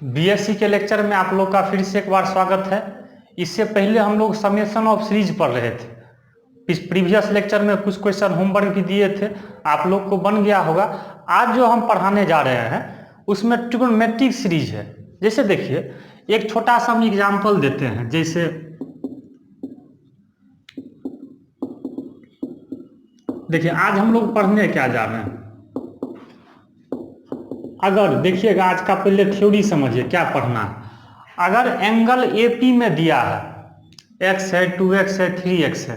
BSc के lecture में आप लोग का फिर से एक बार स्वागत है। इससे पहले हम लोग समेशन ऑफ सीरीज पढ़ रहे थे। इस प्रीवियस लेक्चर में कुछ क्वेश्चन होमवर्क भी दिए थे, आप लोग को बन गया होगा। आज जो हम पढ़ाने जा रहे हैं उसमें ट्रिग्नोमेट्रिक सीरीज है। जैसे देखिए, एक छोटा सा हम एग्जाम्पल देते हैं। जैसे देखिए, आज हम लोग पढ़ने क्या जा रहे हैं। अगर देखिएगा, आज का पहले थ्योरी समझिए क्या पढ़ना है। अगर एंगल एपी में दिया है, एक्स है, 2x है, 3x है,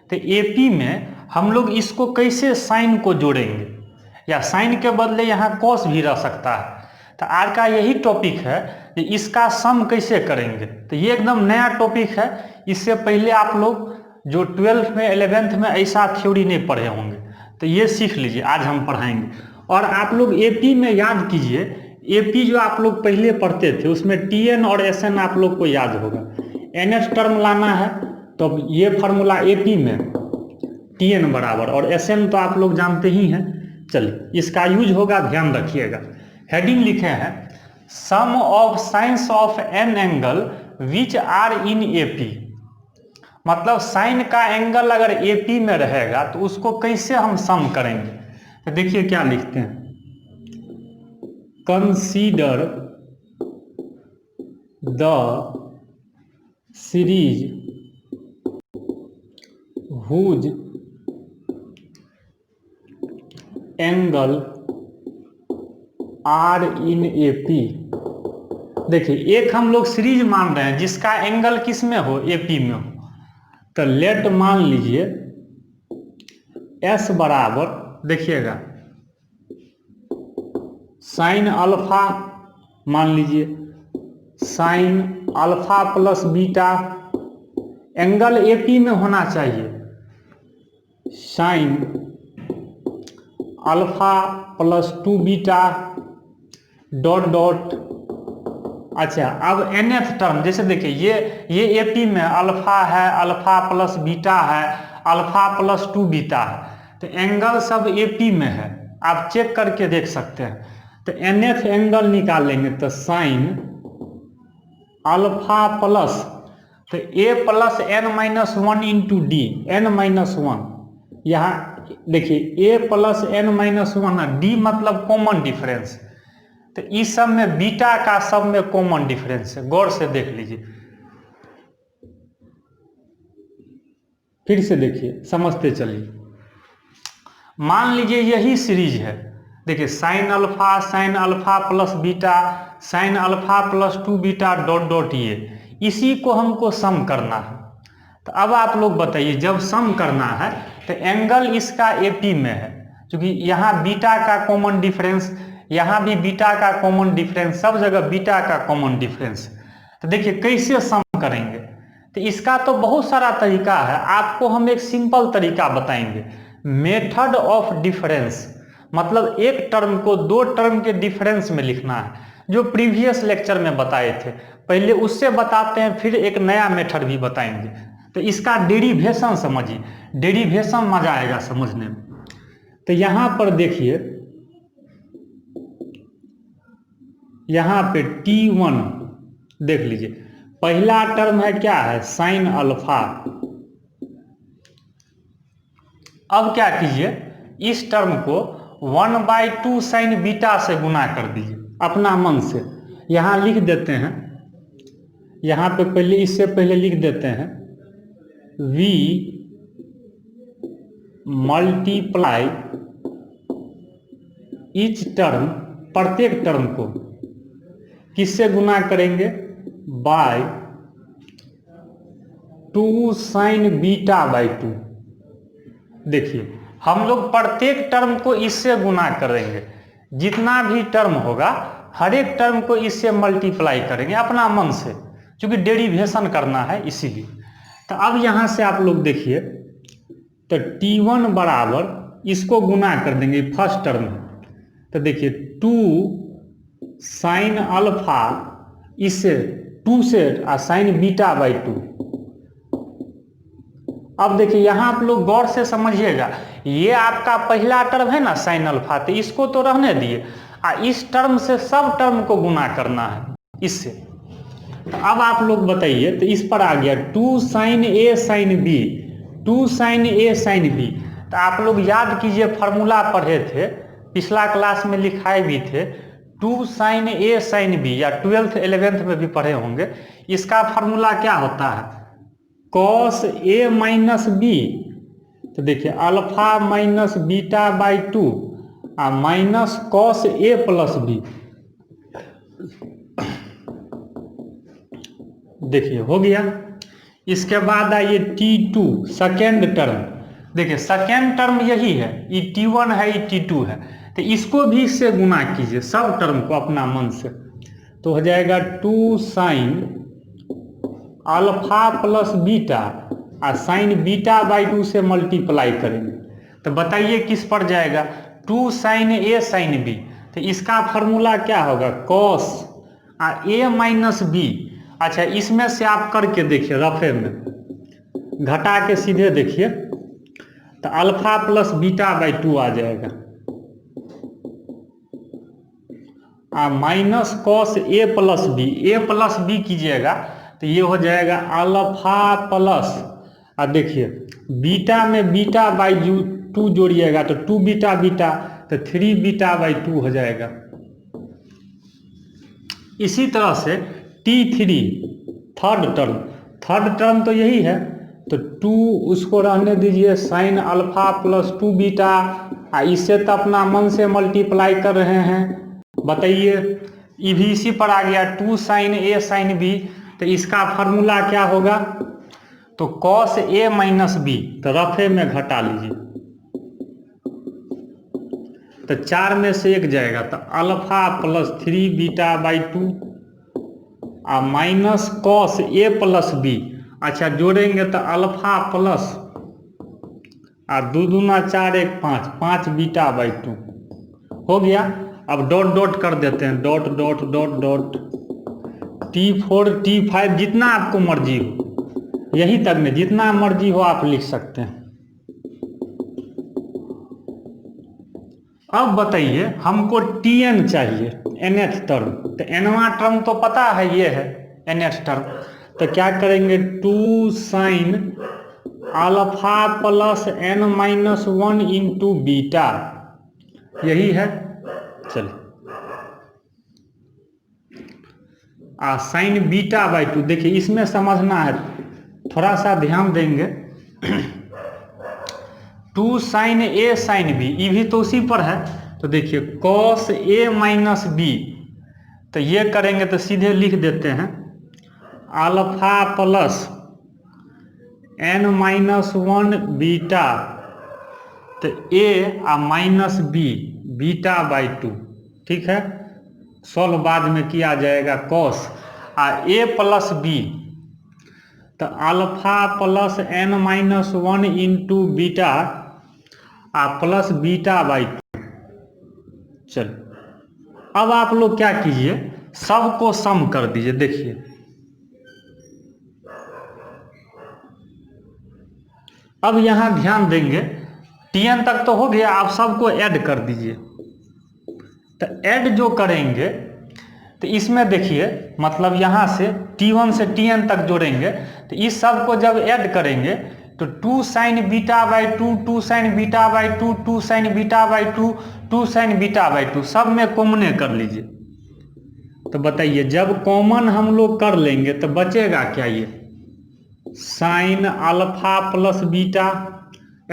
तो एपी में हम लोग इसको कैसे साइन को जोड़ेंगे, या साइन के बदले यहाँ कॉस भी रह सकता है। तो आज का यही टॉपिक है कि इसका सम कैसे करेंगे। तो ये एकदम नया टॉपिक है। इससे पहले आप लोग जो 12th में 11th में ऐसा थ्योरी नहीं पढ़े होंगे, तो ये सीख लीजिए, आज हम पढ़ाएंगे। और आप लोग एपी में याद कीजिए, एपी जो आप लोग पहले पढ़ते थे उसमें टीएन और एसएन आप लोग को याद होगा। एनएच टर्म लाना है तो ये फार्मूला एपी में टीएन बराबर, और एसएन तो आप लोग जानते ही हैं। चलिए, इसका यूज होगा, ध्यान रखिएगा। हेडिंग लिखे हैं, sum of sines of an angle which are in AP. मतलब साइन का एंगल अगर एपी में रहेगा तो उसको कैसे हम सम करेंगे। तो देखिए क्या लिखते हैं, consider the series whose angle are in AP. देखिए, एक हम लोग सीरीज मान रहे हैं जिसका एंगल किस में हो, एपी में हो। तो लेट मान लीजिए एस बराबर, देखिएगा, साइन अल्फा मान लीजिए, sine alpha plus beta, angle AP में होना चाहिए sine alpha plus 2 beta dot dot. अच्छा, अब nth टर्म, जैसे देखिए ये एपी में अल्फा है, अल्फा प्लस बीटा है, अल्फा प्लस 2 बीटा है, तो एंगल सब एपी में है, आप चेक करके देख सकते हैं। तो nth एंगल निकालेंगे तो साइन अल्फा प्लस, तो a plus n minus 1 into D, n minus 1। यहाँ देखिए a plus n minus 1, D मतलब कॉमन डिफरेंस। तो इस सब में बीटा का सब में कॉमन डिफरेंस है, गौर से देख लीजिए। फिर से देखिए, समझते चलिए। मान लीजिए यही सीरीज है। देखिए, sine alpha plus beta, sine alpha plus 2 beta dot dot, ये इसी को हमको सम करना है। तो अब आप लोग बताइए, जब सम करना है तो एंगल इसका एपी में है, क्योंकि यहाँ बीटा का कॉमन डिफरेंस, यहाँ भी बीटा का कॉमन डिफरेंस, सब जगह बीटा का कॉमन डिफरेंस। तो देखिए कैसे सम करेंगे। तो इसका तो बहुत सारा तरीका है, आपको हम एक सिंपल तरीका बताएंगे, मेथड ऑफ डिफरेंस। मतलब एक टर्म को दो टर्म के डिफरेंस में लिखना है, जो प्रीवियस लेक्चर में बताए थे। पहले उससे बताते हैं, फिर एक नया मेथड भी बताएंगे। तो इसका डेरिवेशन समझिए, डेरिवेशन मजा आएगा समझने में। तो यहाँ पर देखिए, यहाँ पे T1 देख लीजिए, पहला टर्म है क्या है, साइन अल्फा। अब क्या कीजिए, इस टर्म को 1/2 साइन बीटा से गुना कर दीजिए अपना मन से। यहाँ लिख देते हैं, यहाँ पे पहले, इससे पहले लिख देते हैं V मल्टीप्लाई ईच टर्म, प्रत्येक टर्म को किससे गुना करेंगे, बाय 2 साइन बीटा बाई 2। देखिए, हम लोग प्रत्येक टर्म को इससे गुना करेंगे, जितना भी टर्म होगा हर एक टर्म को इससे मल्टीप्लाई करेंगे अपना मन से, क्योंकि डेरिवेशन करना है इसीलिए। तो अब यहाँ से आप लोग देखिए, तो T1 बराबर इसको गुना कर देंगे फर्स्ट टर्म में। तो देखिए 2 साइन अल्फा, इससे 2 से साइन बीटा बाई 2। अब देखिए, यहाँ आप लोग गौर से समझिएगा, ये आपका पहला टर्म है ना साइन अल्फा, तो इसको तो रहने दिए, इस टर्म से सब टर्म को गुना करना है। इससे। तो अब आप लोग बताइए, तो इस पर आ गया 2 sin A sin B, 2 sin A sin B। तो आप लोग याद कीजिए, फार्मूला पढ़े थे, पिछला क्लास में लिखाए भी थे, 2 sin A sin B, या 12th 11th में भी पढ़े होंगे। इसका फार्मूला क्या होता है, cos A माइनस बी। तो देखिए अल्फा माइनस बीटा बाई 2 और minus cos A plus B. देखिए हो गया। इसके बाद आइए T2 सेकेंड टर्म। देखिए सेकेंड टर्म यही है, ई T1 है, ई T2 है, तो इसको भी इससे गुना कीजिए, सब टर्म को अपना मन से। तो हो जाएगा 2 साइन अल्फा प्लस बीटा और साइन बीटा बाई 2 से मल्टीप्लाई करेंगे। तो बताइए किस पर जाएगा, 2 साइन ए साइन बी। तो इसका फार्मूला क्या होगा, कॉस ए माइनस बी। अच्छा इसमें से आप करके देखिए, रफे में घटा के सीधे देखिए, तो अल्फा प्लस बीटा बाई 2 आ जाएगा, minus cos A plus B कीजिएगा तो ये हो जाएगा अल्फा प्लस, और देखिए बीटा में बीटा बाई 2 जोड़िएगा तो 2 बीटा बीटा, तो 3 बीटा बाई 2 हो जाएगा। इसी तरह से T3 थर्ड टर्म तो यही है, तो 2 उसको रहने दीजिए, साइन अल्फा प्लस 2 बीटा, इससे तो अपना मन से मल्टीप्लाई कर रहे हैं। बताइए ये भी इसी पर आ गया, 2 साइन ए साइन बी। तो इसका फार्मूला क्या होगा, तो कॉस ए माइनस बी, तो रफे में घटा लीजिए, तो 4 में से 1 जाएगा, तो अल्फा प्लस 3 बीटा बाई 2 और minus cos A plus B. अच्छा जोड़ेंगे तो अल्फा प्लस और 2 दूना 4 1 5, 5 बीटा बाई 2 हो गया। अब डॉट डॉट कर देते हैं, dot dot dot dot, T4 T5 जितना आपको मर्जी हो, यही तक में जितना मर्जी हो आप लिख सकते हैं। अब बताइए हमको Tn चाहिए, nth टर्म। तो nवां टर्म तो पता है ये है nth टर्म, तो क्या करेंगे, 2 sine alpha plus n minus 1 into beta, यही है। चलिए साइन बीटा बाई 2, देखिए इसमें समझना है, थोड़ा सा ध्यान देंगे। 2 साइन ए साइन बी, ये भी तो उसी पर है। तो देखिए कॉस ए माइनस बी, तो ये करेंगे तो सीधे लिख देते हैं alpha plus n minus 1 beta, तो ए और माइनस बी बीटा बाई 2, ठीक है। सॉल्व बाद में किया जाएगा, कॉस और ए प्लस बी, तो alpha plus n minus 1 into beta और प्लस बीटा बाई 2। चलो अब आप लोग क्या कीजिए, सबको सम कर दीजिए। देखिए अब यहां ध्यान देंगे, Tn तक तो हो गया, आप सबको ऐड कर दीजिए। तो ऐड जो करेंगे तो इसमें देखिए, मतलब यहाँ से T1 से Tn तक जोड़ेंगे, तो इस सब को जब ऐड करेंगे तो 2 sign beta by 2, 2 sign beta by 2, 2 sign beta by 2, 2 sign beta by 2, सब में कॉमने कर लीजिए। तो बताइए जब कॉमन हम लोग कर लेंगे तो बचेगा क्या, ये sine alpha plus beta,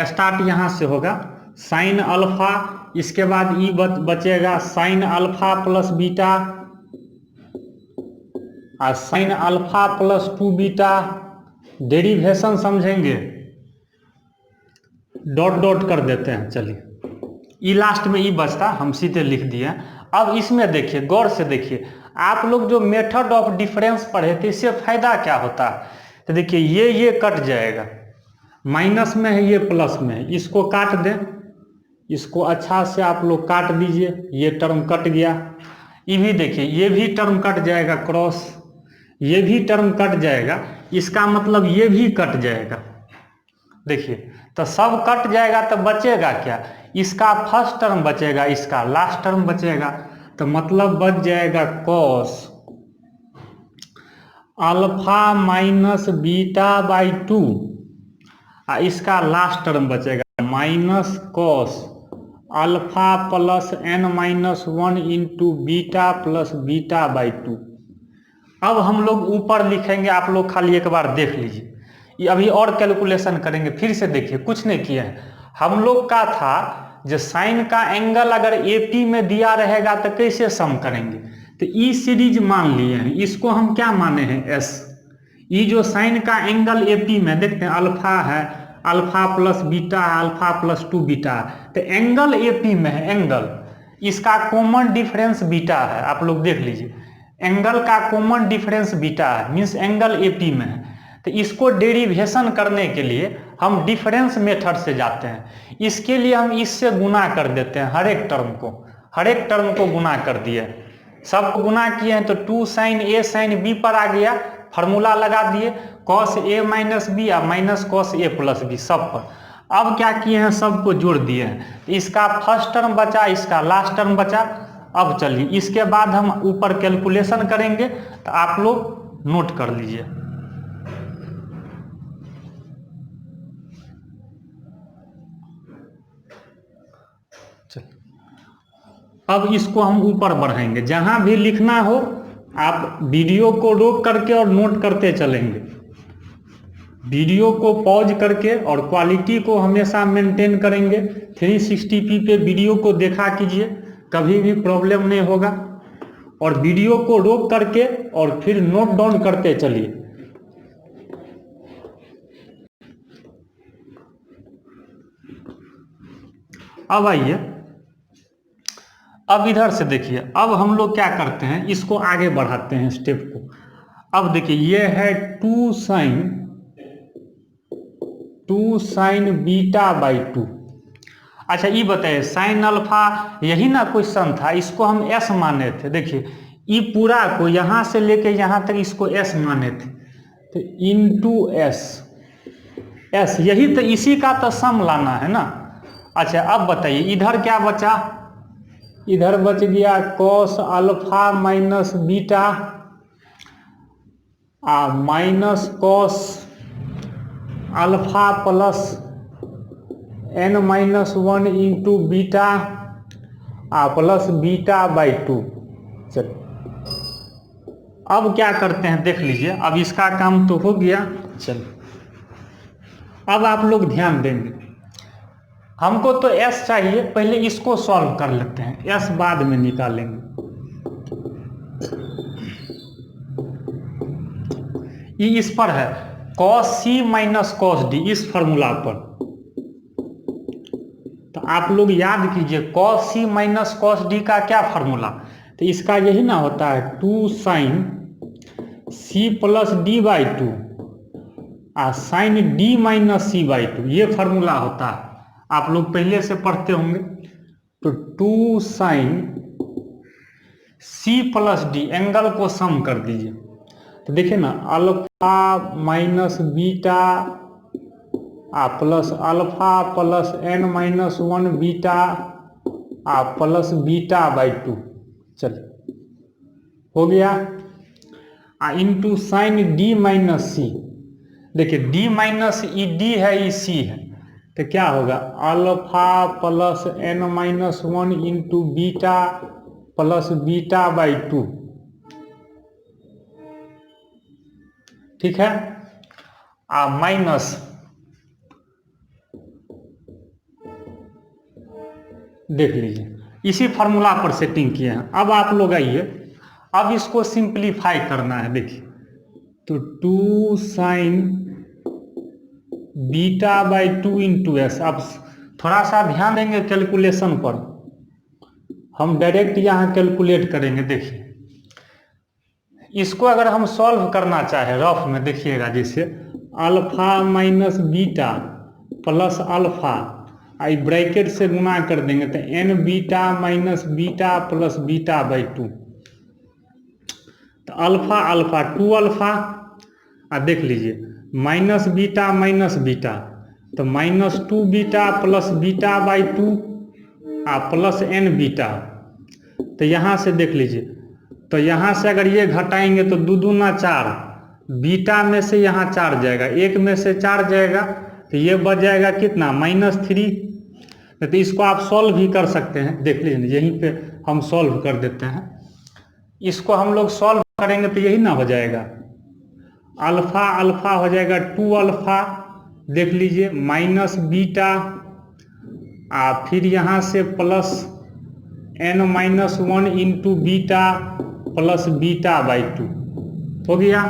start यहाँ से होगा साइन अल्फा, इसके बाद ई बचेगा साइन अल्फा प्लस बीटा और sine alpha plus 2 beta, derivation समझेंगे, डॉट डॉट कर देते हैं। चलिए ई लास्ट में ई बचता, हम सीधे लिख दिए। अब इसमें देखिए, गौर से देखिए, आप लोग जो मेथड ऑफ डिफरेंस पढ़े थे इससे फायदा क्या होता है। तो देखिए ये कट जाएगा, माइनस में है, ये प्लस में है, इसको काट दें, इसको अच्छा से आप लोग काट दीजिए, ये टर्म कट गया। ये भी देखिए, ये भी टर्म कट जाएगा, क्रॉस, ये भी टर्म कट जाएगा, इसका मतलब ये भी कट जाएगा। देखिए तो सब कट जाएगा, तो बचेगा क्या, इसका फर्स्ट टर्म बचेगा, इसका लास्ट टर्म बचेगा, तो मतलब बच जाएगा cos alpha minus beta by 2, इसका लास्ट टर्म बचेगा minus cos alpha plus n minus 1 into beta plus beta by 2। अब हम लोग ऊपर लिखेंगे, आप लोग खाली एक बार देख लीजिए। ये अभी और कैलकुलेशन करेंगे, फिर से देखिए, कुछ नहीं किया है। हम लोग का था जो साइन का एंगल अगर एपी में दिया रहेगा तो कैसे सम करेंगे, तो ई सीरीज मान लिए हैं, इसको हम क्या माने हैं एस। ये जो साइन का एंगल एपी में देखते हैं अल्फा है, अल्फा प्लस बीटा है, अल्फा प्लस 2 बीटा है, तो एंगल एपी में है, एंगल इसका कॉमन डिफरेंस बीटा है। आप लोग देख लीजिए, एंगल का कॉमन डिफरेंस बीटा है, मीन्स एंगल एपी में है। तो इसको डेरिवेशन करने के लिए हम डिफरेंस मेथड से जाते हैं। इसके लिए हम इससे गुना कर देते हैं, हर एक टर्म को गुना कर दिए, सब गुना किए हैं तो 2 साइन ए साइन बी पर आ गया, फार्मूला लगा दिए कॉस ए माइनस बी या minus cos A plus B सब पर। अब क्या किए हैं, सबको जोड़ दिए हैं, तो इसका फर्स्ट टर्म बचा, इसका लास्ट टर्म बचा। अब चलिए इसके बाद हम ऊपर कैलकुलेशन करेंगे, तो आप लोग नोट कर लीजिए। अब इसको हम ऊपर बढ़ाएंगे, जहां भी लिखना हो आप वीडियो को रोक करके और नोट करते चलेंगे। वीडियो को पॉज करके और क्वालिटी को हमेशा मेंटेन करेंगे। 360p पे वीडियो को देखा कीजिए, कभी भी प्रॉब्लम नहीं होगा। और वीडियो को रोक करके और फिर नोट डाउन करते चलिए। अब आइए, अब इधर से देखिए, अब हम लोग क्या करते हैं, इसको आगे बढ़ाते हैं स्टेप को। अब देखिए ये है 2 साइन बीटा बाई 2। अच्छा ये बताइए, साइन अल्फा यही ना क्वेश्चन था, इसको हम एस माने थे। देखिए ये पूरा को यहाँ से लेके यहाँ तक इसको एस माने थे, तो इंटू एस यही तो, इसी का तो सम लाना है ना। अच्छा अब बताइए इधर क्या बचा, इधर बच गया cos alpha minus beta minus cos alpha plus n minus 1 into beta plus beta by 2। चलिए अब क्या करते हैं देख लीजिए, अब इसका काम तो हो गया। चलिए अब आप लोग ध्यान देंगे, हमको तो s चाहिए, पहले इसको सॉल्व कर लेते हैं, s बाद में निकालेंगे। ये इस पर है cos c minus cos d, इस फॉर्मूला पर। तो आप लोग याद कीजिए cos c minus cos d का क्या फॉर्मूला, तो इसका यही ना होता है 2 sine c plus D by 2 sine d minus c by 2, ये फॉर्मूला होता है, आप लोग पहले से पढ़ते होंगे। तो 2 sine c plus D, angle को सम कर दीजिए, तो देखिए ना alpha minus beta plus alpha plus n minus 1 beta plus beta by 2। चलिए हो गया, into sine d minus c। देखिए d माइनस ई डी है, ई सी है, तो क्या होगा alpha plus n minus 1 into beta plus beta by 2। ठीक है, माइनस देख लीजिए, इसी फार्मूला पर सेटिंग किए हैं। अब आप लोग आइए, अब इसको सिंप्लीफाई करना है। देखिए तो 2 sign beta by 2 into S. अब थोड़ा सा ध्यान देंगे कैलकुलेशन पर, हम डायरेक्ट यहाँ कैलकुलेट करेंगे। देखिए इसको अगर हम सॉल्व करना चाहे रफ में, देखिएगा जैसे alpha minus beta plus alpha I bracket से गुना कर देंगे तो n beta minus beta plus beta by 2। तो अल्फा अल्फा 2 अल्फा, देख लीजिए माइनस बीटा तो minus 2 beta plus beta by 2 plus n beta. तो यहाँ से देख लीजिए, तो यहाँ से अगर ये घटाएंगे तो 2 दूना 4 बीटा में से यहाँ 4 जाएगा, 1 में से 4 जाएगा तो ये बच जाएगा कितना, -3। तो इसको आप सॉल्व भी कर सकते हैं, देख लीजिए यहीं पे हम सॉल्व कर देते हैं। इसको हम लोग सॉल्व करेंगे तो यही ना हो जाएगा, अल्फा अल्फा हो जाएगा 2 अल्फा, देख लीजिए माइनस बीटा, फिर यहाँ से plus n-1 into beta plus beta by 2 हो गया।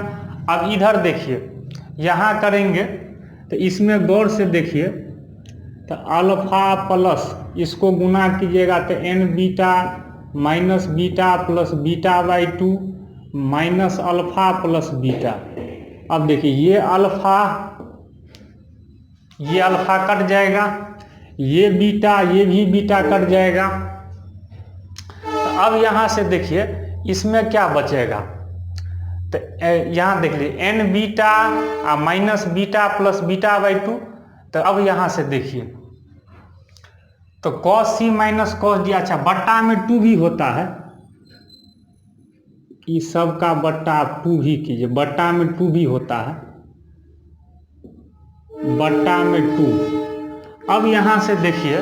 अब इधर देखिए, यहाँ करेंगे तो इसमें गौर से देखिए, तो अल्फा प्लस इसको गुना कीजिएगा तो n beta minus beta plus beta by 2 minus alpha plus beta. अब देखिए ये अल्फा कट जाएगा, ये भी बीटा कट जाएगा। तो अब यहाँ से देखिए इसमें क्या बचेगा, तो यहाँ देख लीजिए n beta minus beta plus beta by 2। तो अब यहाँ से देखिए तो cos c minus cos d, अच्छा बट्टा में 2 भी होता है, इस सब का बट्टा 2 भी कीजिए, बट्टा में 2 भी होता है, बट्टा में 2। अब यहाँ से देखिए,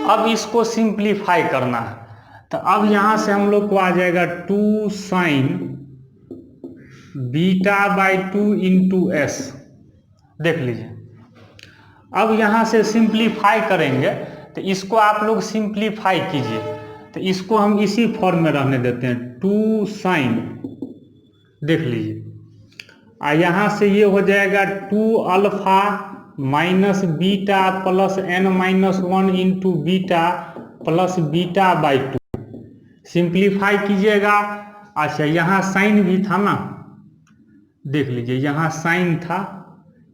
अब इसको सिंप्लीफाई करना है, तो अब यहाँ से हम लोग को आ जाएगा 2 sign beta by 2 into S, देख लीजिए। अब यहाँ से सिंप्लीफाई करेंगे तो इसको आप लोग सिंप्लीफाई कीजिए, तो इसको हम इसी फॉर्म में रहने देते हैं 2 साइन, देख लीजिए। यहाँ से ये हो जाएगा 2 alpha minus beta plus n-1 into beta plus beta by 2, simplify कीजिएगा। अच्छा यहाँ साइन भी था ना, देख लीजिए यहाँ साइन था,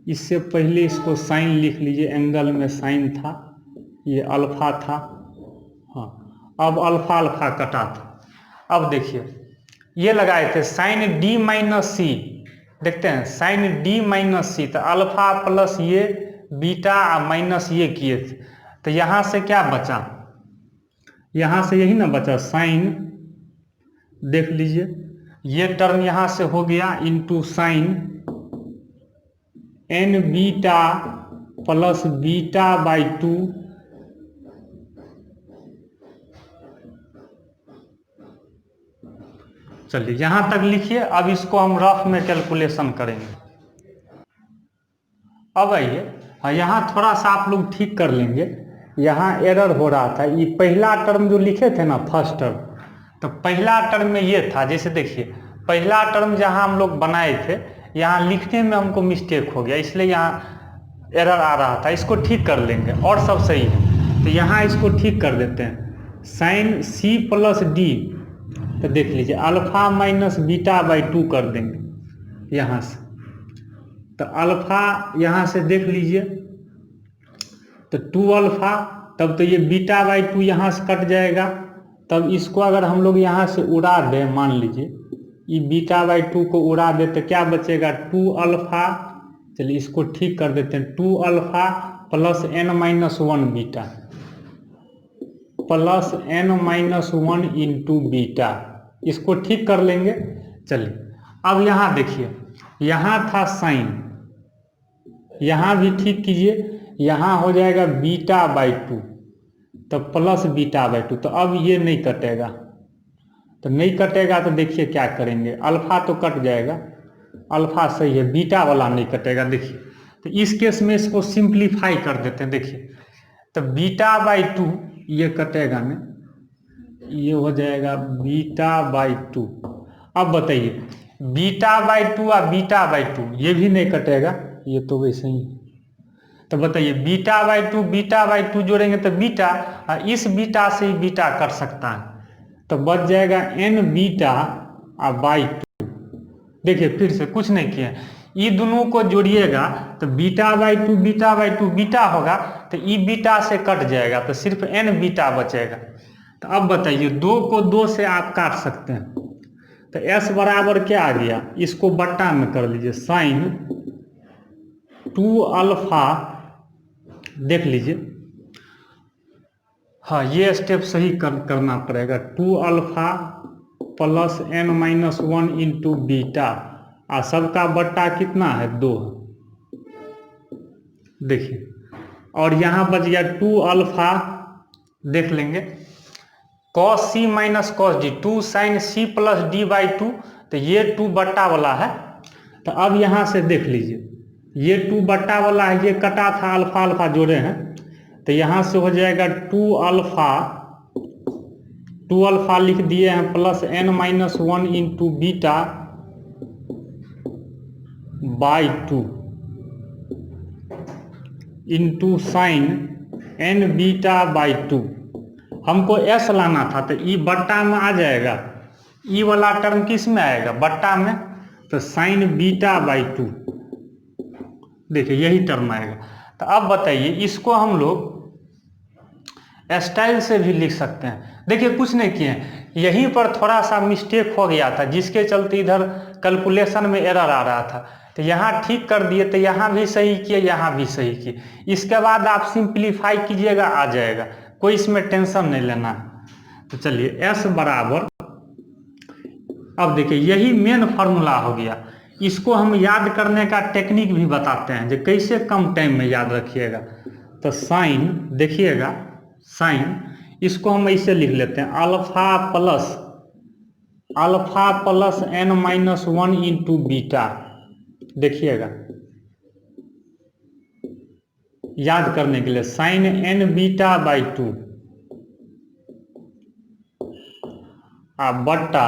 इससे पहले इसको साइन लिख लीजिए, एंगल में साइन था, ये अल्फा था, हाँ अब अल्फा अल्फा कटा था। अब देखिए ये लगाए थे साइन डी माइनस सी, देखते हैं साइन डी माइनस सी, तो अल्फा प्लस ये बीटा माइनस ये किए थे, तो यहाँ से क्या बचा, यहाँ से यही ना बचा साइन, देख लीजिए ये टर्म यहाँ से हो गया into sign n beta plus beta by 2 चलिए यहाँ तक लिखिए। अब इसको हम रफ में कैलकुलेशन करेंगे। अब आइए यहाँ थोड़ा सा आप लोग ठीक कर लेंगे, यहाँ एरर हो रहा था, ये पहला टर्म जो लिखे थे ना फर्स्ट टर्म, तो पहला टर्म में ये था, जैसे देखिए पहला टर्म जहाँ हम लोग बनाए थे यहाँ लिखने में हमको मिस्टेक हो गया, इसलिए यहाँ एरर आ रहा था, इसको ठीक कर लेंगे और सब सही है। तो यहाँ इसको ठीक कर देते हैं, साइन c प्लस डी, तो देख लीजिए अल्फा माइनस बीटा बाई 2 कर देंगे यहाँ से, तो अल्फा यहाँ से देख लीजिए तो 2 अल्फा, तब तो ये बीटा बाई 2 यहाँ से कट जाएगा, तब इसको अगर हम लोग यहाँ से उड़ा दें, मान लीजिए ये बीटा बाई 2 को उड़ा दे तो क्या बचेगा 2 अल्फा, चलिए इसको ठीक कर देते हैं, 2 alpha plus n-1 beta plus n-1 into beta, इसको ठीक कर लेंगे। चलिए अब यहाँ देखिए, यहाँ था साइन, यहाँ भी ठीक कीजिए, यहाँ हो जाएगा बीटा बाई 2 तो प्लस बीटा बाई 2, तो अब ये नहीं कटेगा, तो नहीं कटेगा तो देखिए क्या करेंगे, अल्फा तो कट जाएगा, अल्फा सही है, बीटा वाला नहीं कटेगा। देखिए तो इस केस में इसको सिंप्लीफाई कर देते हैं, देखिए तो बीटा बाई 2 ये कटेगा ना, ये हो जाएगा बीटा बाई 2। अब बताइए बीटा बाई 2 और बीटा बाई 2 ये भी नहीं कटेगा, ये तो वैसे ही, तो बताइए बीटा बाई 2 जोड़ेंगे तो बीटा, इस बीटा से ही बीटा कट सकता है, तो बच जाएगा n बीटा बाई 2। देखिए फिर से कुछ नहीं किया, ये दोनों को जोड़िएगा तो बीटा बाई 2 बीटा होगा, तो ई बीटा से कट जाएगा तो सिर्फ n बीटा बचेगा। तो अब बताइए 2 को 2 से आप काट सकते हैं, तो s बराबर क्या आ गया, इसको बट्टा में कर लीजिए, साइन 2 अल्फा, देख लीजिए हाँ ये स्टेप सही करना पड़ेगा, 2 alpha plus n-1 into beta और सबका बट्टा कितना है 2 देखिए, और यहाँ बच गया 2 अल्फा, देख लेंगे cos c minus cos D, 2 sine c plus D by 2, तो ये 2 बट्टा वाला है। तो अब यहाँ से देख लीजिए, ये 2 बट्टा वाला है, ये कटा था, अल्फा अल्फा जोड़े हैं, तो यहाँ से हो जाएगा 2 अल्फा लिख दिए हैं plus n minus 1 into beta by 2 into sign n beta by 2। हमको s लाना था, तो ई बट्टा में आ जाएगा, ई वाला टर्म किस में आएगा, बट्टा में, तो साइन बीटा बाई 2, देखिए यही टर्म आएगा। तो अब बताइए, इसको हम लोग स्टाइल से भी लिख सकते हैं। देखिए कुछ नहीं किए, यहीं पर थोड़ा सा मिस्टेक हो गया था, जिसके चलते इधर कैलकुलेशन में एरर आ रहा था, तो यहाँ ठीक कर दिए, तो यहाँ भी सही किए, यहाँ भी सही किए। इसके बाद आप सिंप्लीफाई कीजिएगा, आ जाएगा, कोई इसमें टेंशन नहीं लेना है। तो चलिए s बराबर, अब देखिए यही मेन फार्मूला हो गया। इसको हम याद करने का टेक्निक भी बताते हैं, जो कैसे कम टाइम में याद रखिएगा। तो साइन, देखिएगा साइन, इसको हम ऐसे लिख लेते हैं, alpha plus n minus 1 into beta, देखिएगा याद करने के लिए, साइन n बीटा बाई 2 बट्टा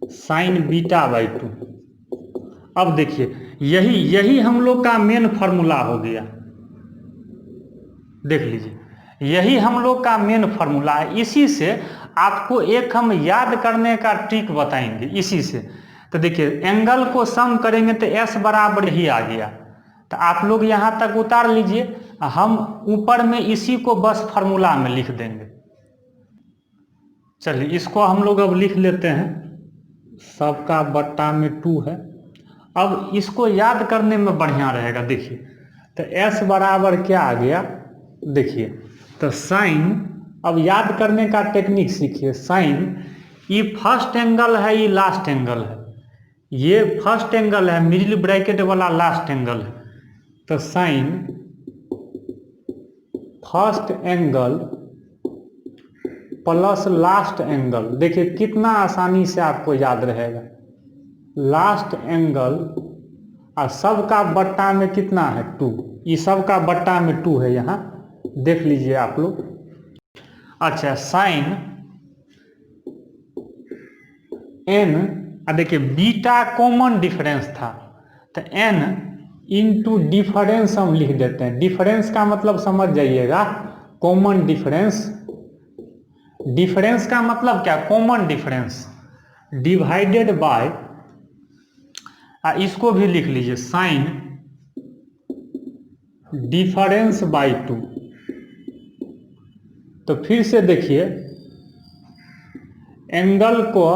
साइन बीटा बाई 2। अब देखिए यही हम लोग का मेन फार्मूला हो गया, देख लीजिए यही हम लोग का मेन फार्मूला है। इसी से आपको एक हम याद करने का ट्रिक बताएंगे, इसी से। तो देखिए एंगल को सम करेंगे तो s बराबर ही आ गया, तो आप लोग यहाँ तक उतार लीजिए, हम ऊपर में इसी को बस फार्मूला में लिख देंगे। चलिए इसको हम लोग अब लिख लेते हैं, सबका बट्टा में 2 है। अब इसको याद करने में बढ़िया रहेगा, देखिए तो s बराबर क्या आ गया, देखिए तो साइन, अब याद करने का टेक्निक सीखिए। साइन, ये फर्स्ट एंगल है, ये लास्ट एंगल है, ये फर्स्ट एंगल है, मिडिल ब्रैकेट वाला लास्ट एंगल है। तो sine first angle plus last angle, देखिए कितना आसानी से आपको याद रहेगा, लास्ट एंगल और सबका बट्टा में कितना है 2, ये सबका बट्टा में 2 है, यहाँ देख लीजिए आप लोग। अच्छा साइन n, देखिए बीटा कॉमन डिफरेंस था, तो n इंटू डिफरेंस हम लिख देते हैं। डिफरेंस का मतलब समझ जाइएगा, कॉमन डिफरेंस, डिफरेंस का मतलब क्या, कॉमन डिफरेंस डिवाइडेड बाय, इसको भी लिख लीजिए साइन डिफरेंस बाय 2। तो फिर से देखिए एंगल को,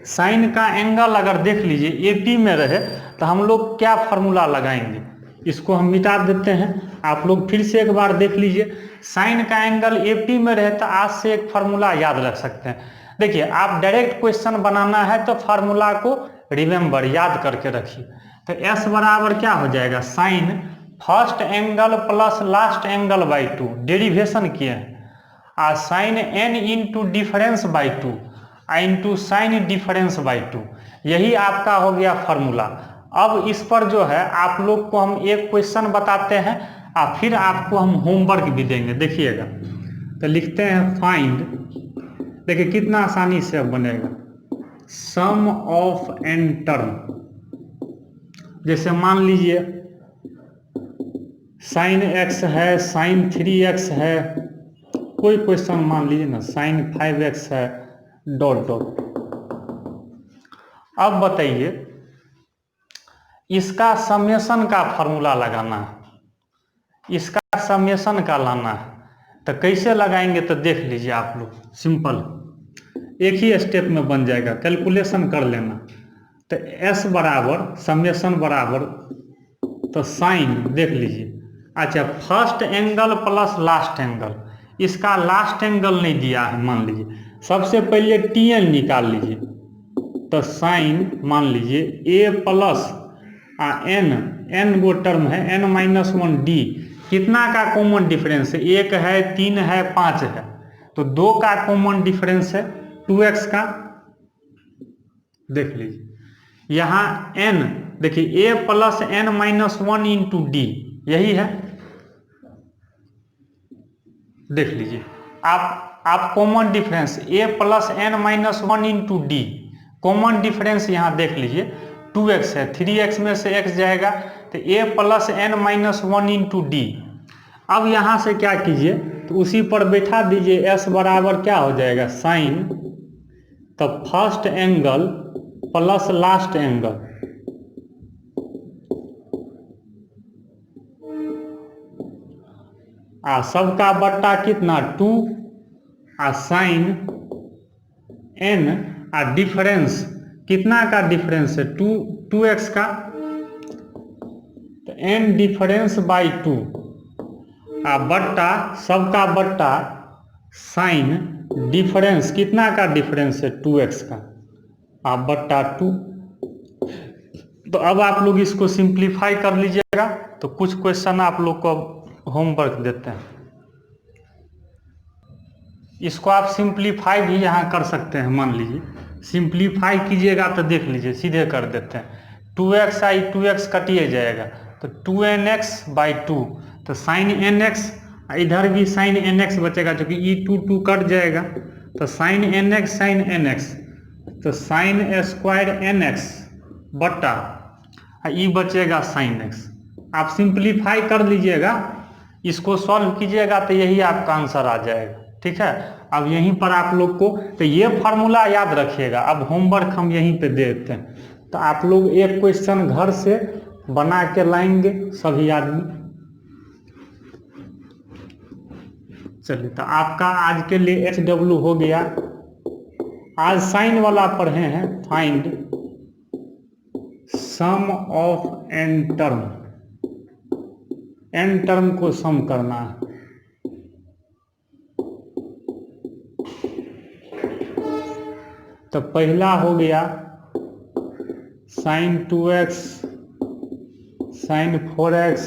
साइन का एंगल अगर देख लीजिए एपी में रहे तो हम लोग क्या फार्मूला लगाएंगे, इसको हम मिटा देते हैं। आप लोग फिर से एक बार देख लीजिए, साइन का एंगल एपी में रहे तो आज से एक फार्मूला याद रख सकते हैं। देखिए आप डायरेक्ट क्वेश्चन बनाना है तो फार्मूला को रिमेंबर, याद करके रखिए। तो s बराबर क्या हो जाएगा, sine first angle plus last angle by 2, derivation किए हैं, और sine n into difference by 2 into sine difference by 2, यही आपका हो गया फार्मूला। अब इस पर जो है आप लोग को हम एक क्वेश्चन बताते हैं और फिर आपको हम होमवर्क भी देंगे, देखिएगा। तो लिखते हैं फाइंड, देखिए कितना आसानी से अब बनेगा, सम ऑफ एन टर्म, जैसे मान लीजिए साइन x है, साइन 3x है, कोई क्वेश्चन मान लीजिए ना, साइन 5x है, डॉट डॉट। अब बताइए इसका समेशन का फार्मूला लगाना है, इसका समेशन का लाना है, तो कैसे लगाएंगे तो देख लीजिए आप लोग, सिंपल एक ही स्टेप में बन जाएगा, कैलकुलेशन कर लेना। तो s बराबर समेशन बराबर, तो साइन देख लीजिए, अच्छा first angle plus last angle, इसका लास्ट एंगल नहीं दिया है मान लीजिए, सबसे पहले tn निकाल लीजिए, तो साइन मान लीजिए ए प्लस एन गो टर्म है, n-1d, कितना का कॉमन डिफरेंस है? 1 है, 3 है, 5 है, तो 2 का कॉमन डिफरेंस है 2x का। देख लीजिए यहाँ n, देखिए a plus n-1 into D, यही है। देख लीजिए आप common difference a plus n-1 into D, common difference यहाँ देख लीजिए 2x है, 3x में से x जाएगा तो a plus n-1 into D. अब यहाँ से क्या कीजिए, तो उसी पर बैठा दीजिए, s बराबर क्या हो जाएगा? साइन, तो first angle plus last angle, सबका बट्टा कितना 2, साइन n, डिफरेंस कितना का डिफरेंस है 2x का, तो n डिफरेंस बाई 2, बट्टा सबका बट्टा साइन डिफरेंस कितना का डिफरेंस है 2x का, बट्टा 2। तो अब आप लोग इसको सिंप्लीफाई कर लीजिएगा। तो कुछ क्वेश्चन आप लोग को होमवर्क देते हैं, इसको आप सिंप्लीफाई भी यहाँ कर सकते हैं। मान लीजिए सिंप्लीफाई कीजिएगा तो देख लीजिए सीधे कर देते हैं, 2x आई 2x कटिए जाएगा तो 2nx बाई 2, तो साइन nx, इधर भी साइन nx बचेगा क्योंकि ई 2 कट जाएगा, तो साइन nx, तो साइन स्क्वायर nx बट्टा ई बचेगा साइन x। आप सिंप्लीफाई कर लीजिएगा, इसको सॉल्व कीजिएगा तो यही आपका आंसर आ जाएगा। ठीक है, अब यहीं पर आप लोग को तो ये फार्मूला याद रखिएगा। अब होमवर्क हम यहीं पे देते हैं, तो आप लोग एक क्वेश्चन घर से बना के लाएंगे सभी आदमी। चलिए, तो आपका आज के लिए HW हो गया। आज साइन वाला पढ़े हैं, find sum of N term, N term को सम करना है। तो पहला हो गया sine 2x, sine 4x,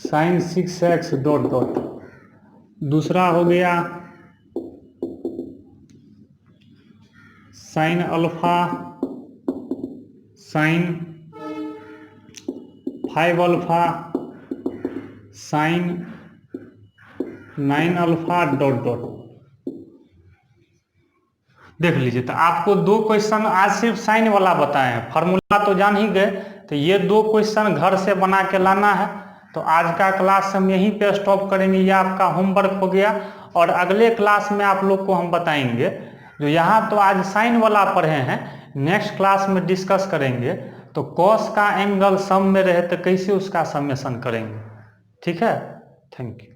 sine 6x dot dot. दूसरा हो गया sine alpha, sine 5 alpha, sine 9 alpha dot dot. देख लीजिए, तो आपको 2 क्वेश्चन आज सिर्फ साइन वाला बताए हैं, फार्मूला तो जान ही गए, तो ये 2 क्वेश्चन घर से बना के लाना है। तो आज का क्लास हम यहीं पे स्टॉप करेंगे, ये आपका होमवर्क हो गया। और अगले क्लास में आप लोग को हम बताएंगे, जो यहाँ तो आज साइन वाला पढ़े हैं, नेक्स्ट क्लास में डिस्कस करेंगे तो कॉस का एंगल सम में रहे तो कैसे उसका समेशन करेंगे। ठीक है, थैंक यू।